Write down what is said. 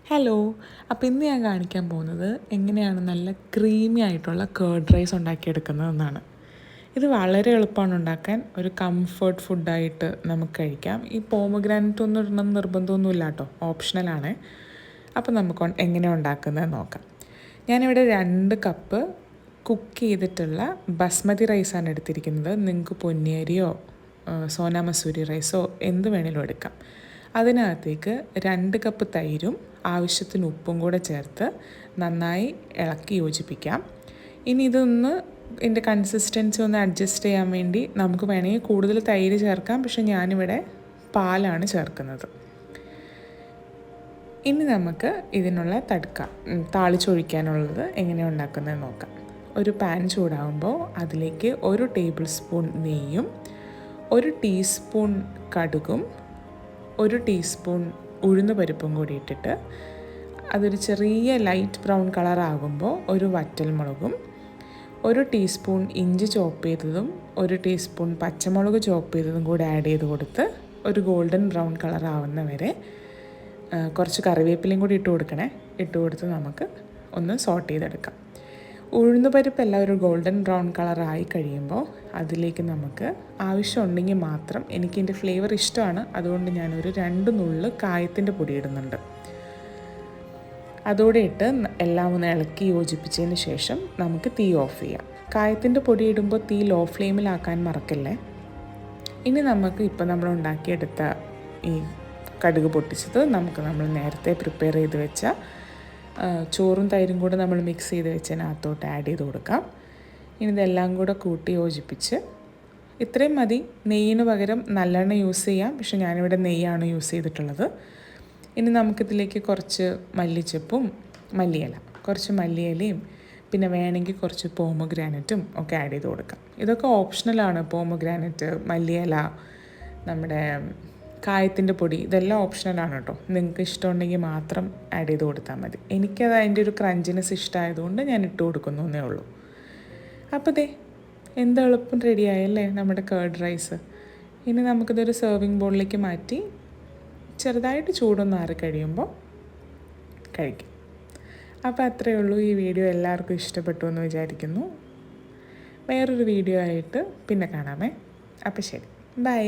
Hello. അപ്പോൾ ഇന്ന് ഞാൻ കാണിക്കാൻ പോകുന്നത് എങ്ങനെയാണ് നല്ല ക്രീമി ആയിട്ടുള്ള കേർഡ് റൈസ് ഉണ്ടാക്കിയെടുക്കുന്നതെന്നാണ്. ഇത് വളരെ എളുപ്പമാണ് ഉണ്ടാക്കാൻ. ഒരു കംഫർട്ട് ഫുഡായിട്ട് നമുക്ക് കഴിക്കാം. ഈ പോമഗ്രാനറ്റ് ഒന്നും ഇടണം നിർബന്ധമൊന്നുമില്ല കേട്ടോ, ഓപ്ഷണലാണ്. അപ്പോൾ നമുക്ക് എങ്ങനെ ഉണ്ടാക്കുന്നത് നോക്കാം. ഞാനിവിടെ 2 കപ്പ് കുക്ക് ചെയ്തിട്ടുള്ള ബസ്മതി റൈസാണ് എടുത്തിരിക്കുന്നത്. നിങ്ങൾക്ക് പൊന്നിയരിയോ സോനാ മസൂരി റൈസോ എന്ത് വേണേലും എടുക്കാം. അതിനകത്തേക്ക് 2 കപ്പ് തൈരും ആവശ്യത്തിന് ഉപ്പും കൂടെ ചേർത്ത് നന്നായി ഇളക്കി യോജിപ്പിക്കാം. ഇനി ഇതൊന്ന് ഇതിൻ്റെ കൺസിസ്റ്റൻസി ഒന്ന് അഡ്ജസ്റ്റ് ചെയ്യാൻ വേണ്ടി നമുക്ക് വേണമെങ്കിൽ കൂടുതൽ തൈര് ചേർക്കാം, പക്ഷെ ഞാനിവിടെ പാലാണ് ചേർക്കുന്നത്. ഇനി നമുക്ക് ഇതിനുള്ള താളിച്ചൊഴിക്കാനുള്ളത് എങ്ങനെയാണ് ഉണ്ടാക്കുന്നത് നോക്കാം. ഒരു പാൻ ചൂടാകുമ്പോൾ അതിലേക്ക് 1 ടേബിൾ സ്പൂൺ നെയ്യും 1 ടീസ്പൂൺ കടുകും 1 ടീസ്പൂൺ ഉഴുന്ന് പരിപ്പും കൂടി ഇട്ടിട്ട് അതൊരു ചെറിയ ലൈറ്റ് ബ്രൗൺ കളറാകുമ്പോൾ 1 വറ്റൽമുളകും 1 ടീസ്പൂൺ ഇഞ്ചി ചോപ്പ് ചെയ്തതും 1 ടീസ്പൂൺ പച്ചമുളക് ചോപ്പ് ചെയ്തതും കൂടി ആഡ് ചെയ്ത് കൊടുത്ത് ഒരു ഗോൾഡൻ ബ്രൗൺ കളറാവുന്ന വരെ കുറച്ച് കറിവേപ്പിലയും കൂടി ഇട്ട് കൊടുത്ത് നമുക്ക് ഒന്ന് സോട്ട് ചെയ്തെടുക്കാം. ഉഴുന്ന് പരിപ്പെല്ലാം ഒരു ഗോൾഡൻ ബ്രൗൺ കളറായി കഴിയുമ്പോൾ അതിലേക്ക് നമുക്ക് ആവശ്യമുണ്ടെങ്കിൽ മാത്രം, എനിക്കിതിൻ്റെ ഫ്ലേവർ ഇഷ്ടമാണ്, അതുകൊണ്ട് ഞാനൊരു 2 നുള്ള് കായത്തിൻ്റെ പൊടി ഇടുന്നുണ്ട്. അതോടെ ഇട്ട് എല്ലാം ഒന്ന് ഇളക്കി യോജിപ്പിച്ചതിന് ശേഷം നമുക്ക് തീ ഓഫ് ചെയ്യാം. കായത്തിൻ്റെ പൊടി ഇടുമ്പോൾ തീ ലോ ഫ്ലെയിമിലാക്കാൻ മറക്കല്ലേ. ഇനി നമുക്ക് ഇപ്പോൾ നമ്മൾ ഉണ്ടാക്കിയെടുത്ത ഈ കടുക് പൊട്ടിച്ചത് നമ്മൾ നേരത്തെ പ്രിപ്പയർ ചെയ്ത് വെച്ച ചോറും തൈരും കൂടെ നമ്മൾ മിക്സ് ചെയ്ത് വെച്ചതിനകത്തോട്ട് ആഡ് ചെയ്ത് കൊടുക്കാം. ഇനി ഇതെല്ലാം കൂടെ കൂട്ടി യോജിപ്പിച്ച്, ഇത്രയും മതി. നെയ്യിന് പകരം നല്ലെണ്ണ യൂസ് ചെയ്യാം, പക്ഷെ ഞാനിവിടെ നെയ്യാണ് യൂസ് ചെയ്തിട്ടുള്ളത്. ഇനി നമുക്കിതിലേക്ക് കുറച്ച് കുറച്ച് മല്ലിയിലയും പിന്നെ വേണമെങ്കിൽ കുറച്ച് പോമഗ്രാനറ്റും ഒക്കെ ആഡ് ചെയ്ത് കൊടുക്കാം. ഇതൊക്കെ ഓപ്ഷണലാണ്. പോമഗ്രാനറ്റ്, മല്ലിയില, നമ്മുടെ കായത്തിൻ്റെ പൊടി, ഇതെല്ലാം ഓപ്ഷണലാണ് കേട്ടോ. നിങ്ങൾക്ക് ഇഷ്ടമുണ്ടെങ്കിൽ മാത്രം ആഡ് ചെയ്ത് കൊടുത്താൽ മതി. എനിക്കത് അതിൻ്റെ ഒരു ക്രഞ്ചിനെസ് ഇഷ്ടമായതുകൊണ്ട് ഞാൻ ഇട്ട് കൊടുക്കുന്നു എന്നേ ഉള്ളൂ. അപ്പോൾ എന്ത് എളുപ്പം റെഡിയായല്ലേ നമ്മുടെ കേർഡ് റൈസ്. ഇനി നമുക്കിതൊരു സെർവിങ് ബോളിലേക്ക് മാറ്റി ചെറുതായിട്ട് ചൂടൊന്ന് ആറി കഴിയുമ്പോൾ കഴിക്കാം. അപ്പോൾ അത്രയേ ഉള്ളൂ. ഈ വീഡിയോ എല്ലാവർക്കും ഇഷ്ടപ്പെട്ടു എന്ന് വിചാരിക്കുന്നു. വേറൊരു വീഡിയോ ആയിട്ട് പിന്നെ കാണാമേ. അപ്പോൾ ശരി, ബൈ.